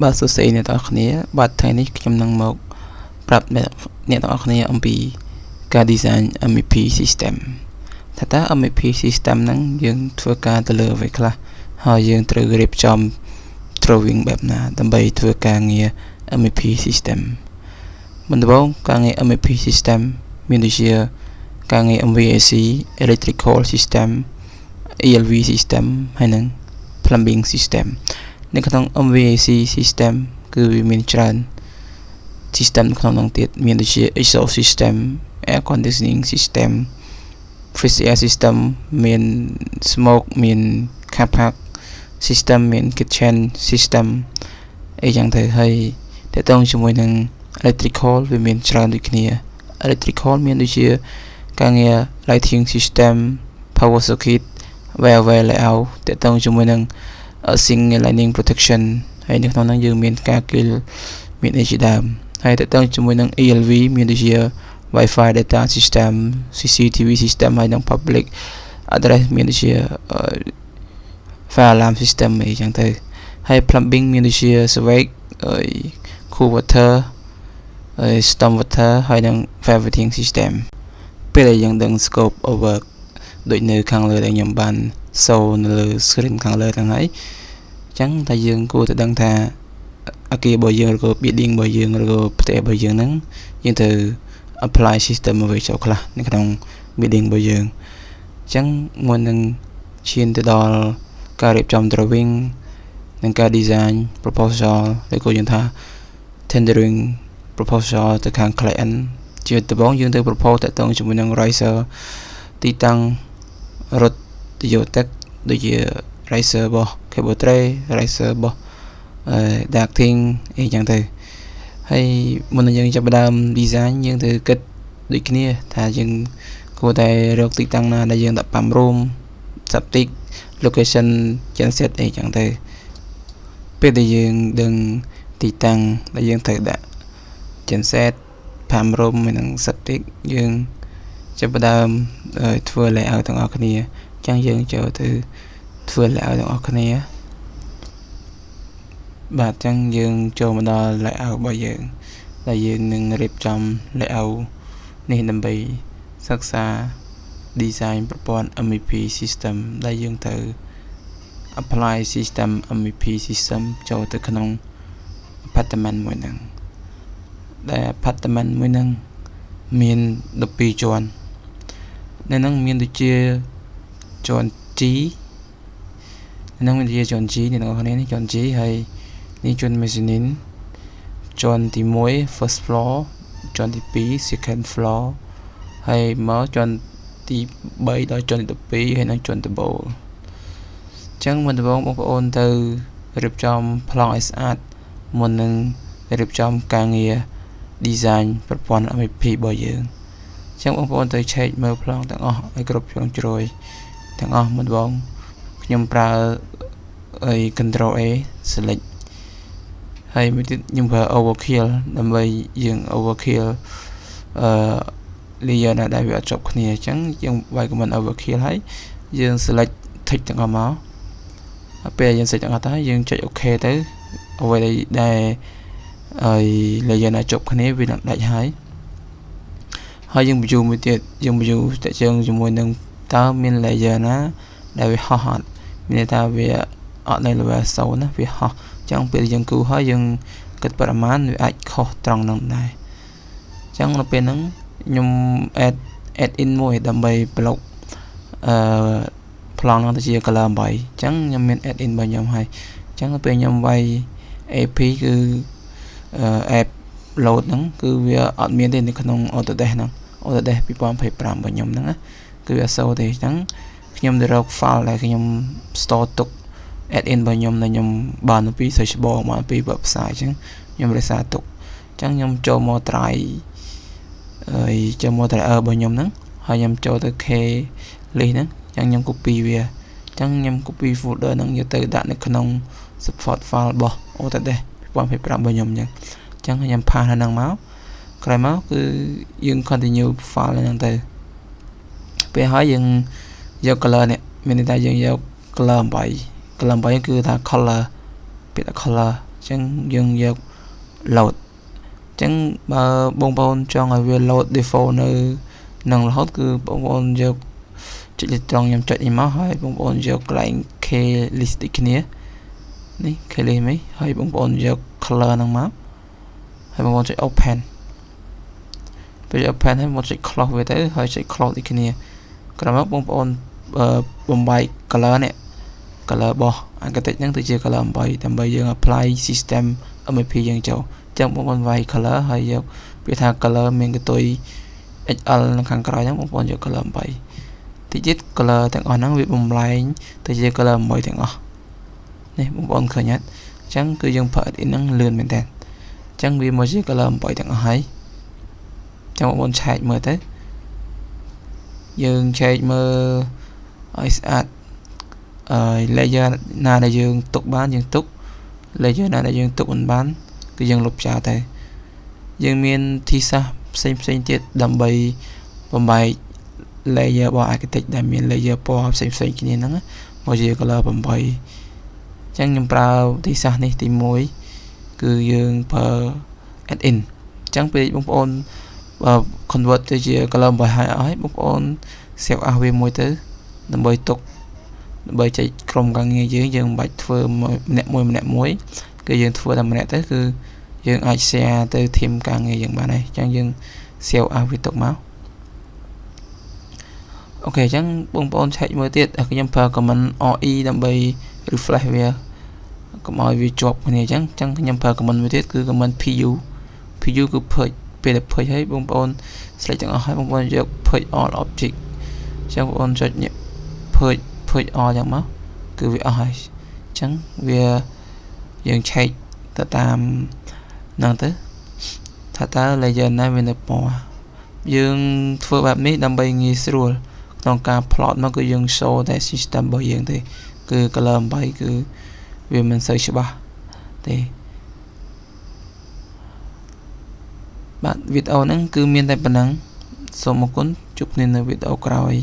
បាទសួស្តីអ្នកទាំងអស់គ្នាបាទថ្ងៃនេះខ្ញុំនឹងមកប្រាប់អ្នកទាំងអស់គ្នាអំពីការ design MEP system ថាតើ MEP system ហ្នឹងយើងធ្វើការទៅលើអ្វីខ្លះហើយយើងត្រូវរៀបចំ drawing បែបណាដើម្បីធ្វើការងារ MEP system មុនដំបូងការងារ MEP system មានដូចជាការងារ MVAC electrical system ELV system ហើយនិង plumbing system នៅក្នុង MVAC system គឺវាមានច្រើន system ក្នុងនោះទៀតមានដូចជា exhaust system air conditioning system fresh air system មាន smoke មាន car park system មាន kitchen system អីយ៉ាងទៅហើយតើតើជាមួយនឹង electrical វាមានច្រើនដូចគ្នា electrical មានដូចជាការងារ lighting system power circuit wire layout តើតើជាមួយនឹងsingle lining protection ហើយនៅក្នុងនោះយើងមានការគិលមានអីជាដើមហើយតើតើជាមួយនឹង ELV មានដូចជា Wi-Fi data system CCTV system ហើយនិង public address មានដូចជា fire alarm system អីចឹងទៅហើយ plumbing មានដូចជា sewage cool water storm water ហើយនិង firefighting system ពេលដែលយើងដឹង scope of work ដូចនៅខាងលើដែលខ្ញុំបានសូនៅលើ screen ខាងលើហ្នឹងហើយអញ្ចឹងតែយើងគួរតែដឹងថាអគាររបស់យើងឬក៏ building របស់យើងឬក៏ផ្ទះរបស់យើងហ្នឹងយើងត្រូវ apply system អ្វីចូលខ្លះនៅក្នុង building របស់យើងអញ្ចឹងមុននឹងឈានទៅដល់ការរៀបចំ drawing និងការ design proposal ឬក៏យើងថា tendering proposal ទៅខាង client ជាដំបូងយើងត្រូវ propose តាក់ទងជាមួយនឹង riser ទីតាំងរថយោទឹកដូចជា riser របស់ cable tray riser របស់ducting អីចឹងទៅហើយមុននឹងយើងចាប់ផ្ដើម design យើងត្រូវគិតដូចគ្នាថាយើងគួរតែរកទីតាំងណាដែលយើងដាក់5 room septic location genset អីចឹងទៅពេលដែលយើងដឹងទីតាំងដែលយើងត្រូវដាក់ genset 5 room ហើយនិង septic យើងចាប់ផ្ដើមធ្វើ layout ទាំងអស់គ្នាអញ្ចឹងយើងចូលទៅធ្វើ layout ទាំងអស់គ្នាបាទអញ្ចឹងយើងចូលមកដល់ layout របស់យើងដែលយើងនឹងរៀបចំ layout នេះដើម្បីសិក្សា design ប្រព័ន្ធ MEP system ដែលយើងត្រូវ apply system MEP system ចូលទៅក្នុង apartment មួយហ្នឹងដែល apartment មួយហ្នឹងមាន12ជាន់នៅហ្នឹងមានដូចជាជាន់ G នៅហ្នឹងមានជាជាន់ G អ្នកនរគ្នានេះជាន់ G ហើយនេះជាន់ mezzanine ជាន់ទី1 first floor ជាន់ទី2 second floor ហើយមកជាន់ទី3ដល់ជាន់ទី12ហើយនិងជាន់ដំបូលអញ្ចឹងមុនដំបូងបងប្អូនទៅរៀបចំប្លង់ឲ្យស្អាតមុននឹងរៀបចំការងារ design ប្រព័ន្ធ MEP របស់យើងអញ្ចឹងបងប្អូនទៅ check មើលប្លង់ទាំងអស់ឲ្យគ្រប់ជ្រុងជ្រោយទាំងអស់មុនដំបូងខ្ញុំប្រើ Control A select ហើយមួយទៀតខ្ញុំប្រើ overkill ដើម្បីយើង overkill layer ណាដែលវាអត់ជាប់គ្នាអញ្ចឹងយើងវាយ command overkill ហើយយើង select tick ទាំងអស់មកពេលយើង select ទាំងអស់ទៅយើងចុច OK ទៅអ្វីដែលlayer ណាជាប់គ្នាវានឹងដាច់ហើយយើង view មួយទៀតយើង view តាក់ទងជាមួយនឹងតើមាន layer ណាដែលវាហោះអត់មានថាវាអត់នៅ level 0ណាវាហោះអញ្ចឹងពេលយើងគូហើយយើងគិតប្រមាណវាអាចខុសត្រង់ហ្នឹងដែរអញ្ចឹងនៅពេលហ្នឹងខ្ញុំ add in មួយដើម្បីប្លុកប្លង់ហ្នឹងទៅជា color 8អញ្ចឹងខ្ញុំមាន add in របស់ខ្ញុំហើយអញ្ចឹងពេលខ្ញុំវាយ AP គឺ app load ហ្នឹងគឺវាអត់មានទេនៅក្នុង Autodesk ហ្នឹង Autodesk 2025របស់ខ្ញុំហ្នឹងណាគឺវាអត់សូវទេអញ្ចឹងខ្ញុំទៅរក file ដែលខ្ញុំ store ទុក add in របស់ខ្ញុំដែលខ្ញុំបានពី search bar មកពី website អញ្ចឹងខ្ញុំរក្សាទុកអញ្ចឹងខ្ញុំចូលមក try ចូលមក try របស់ខ្ញុំហ្នឹងហើយខ្ញុំចូលទៅ K list ហ្នឹងអញ្ចឹងខ្ញុំ copy វាអញ្ចឹងខ្ញុំ copy folder ហ្នឹងយកទៅដាក់នៅក្នុង support file របស់ Autodesk 2025របស់ខ្ញុំអញ្ចឹងខ្ញុំ pass ហ្នឹងមកក្រោយមកគឺយើង continue file ហ្នឹងទៅពេលហើយយើងយក color នេះមានន័យថាយើងយក color 8 color 8គឺថា color ពាក្យថា color អ ចឹងយើងយក load ចឹងបើបងប្អូនចង់ឲ្យវា load default នៅនឹងរហូតគឺបងប្អូនយកចុចលេខត្រង់ខ្ញុំចុចនេះមកហើយបងប្អូនយកកន្លែង K list ដូចគ្នានេះ K list នេះហើយបងប្អូនយក color ហ្នឹងមកហើយបងប្អូនចុច open ពេល open ហើយមកចុច close វាទៅហើយចុច close ដូចគ្នាក្រោយមកបងប្អូនបំបែក color នេះ color របស់ architect ហ្នឹងទៅជា color 8ដើម្បីយើង apply system MEP យើងចូលចឹងបងប្អូនវាយ color ហើយយកវាថា color មានកន្ទុយ XL នៅខាងក្រោយហ្នឹងបងប្អូនយក color 8តិចទៀត color ទាំងអស់ហ្នឹងវាបំលែងទៅជា color 8ទាំងអស់នេះបងប្អូនឃើញអត់អញ្ចឹងគឺយើងប្រើ edit ហ្នឹងលឿនមែនតើអញ្ចឹងវាមកជា color 8ទាំងអស់ហើយចាំបងប្អូនឆែកមើលទៅយើងឆែកមើលឲ្យស្អាតlayer ណាដែលយើងទុកបានយើងទុក layer ណាដែលយើងទុកមិនបានគឺយើងលុបចោលទៅយើងមានទីសាស្ត្រផ្សេងទៀតដើម្បីបំបែក layer របស់ architect ដែលមាន layer ពណ៌ផ្សេងគ្នាហ្នឹងមកជា color 8អញ្ចឹងខ្ញុំប្រើទីសាស្ត្រនេះទី1គឺយើងប្រើ add in អញ្ចឹងពេលបងប្អូនconvert ទៅជា color 8ហើយបងប្អូន save as វាមួយទៅដើម្បីទុកដើម្បីចែកក្រុមការងារយើងមិនបាច់ធ្វើម្នាក់មួយគឺយើងធ្វើតែម្នាក់ទៅគឺយើងអាច share ទៅ team ការងារយើងបានហើយអញ្ចឹងយើង save as វាទុកមកអូខេអញ្ចឹងបងប្អូនឆែកមើលទៀតខ្ញុំប្រើ command RE ដើម្បី refresh វាកុំឲ្យវាជាប់គ្នាអញ្ចឹងខ្ញុំប្រើ command មួយទៀតគឺ command PU គឺ purge ពេលដែល purge ហើយបងប្អូន select ទាំងអស់ហើយបងប្អូនយក purge all object អញ្ចឹងបងប្អូនចុចនេះ purge all យ៉ាងមកគឺវាអស់ហើយអញ្ចឹងវាយើងឆែកទៅតាមហ្នឹងទៅថាតើ layer ណាវានៅពណ៌យើងធ្វើបែបនេះដើម្បីងាយស្រួលក្នុងការ plot មកគឺយើង show តែ system របស់យើងទេគឺ color 8គឺវាមិនសូវច្បាស់ទេបាទវីដេអូហ្នឹងគឺមានតែប៉ុណ្ណឹងសូមអរគុណជួបគ្នានៅវីដេអូក្រោយ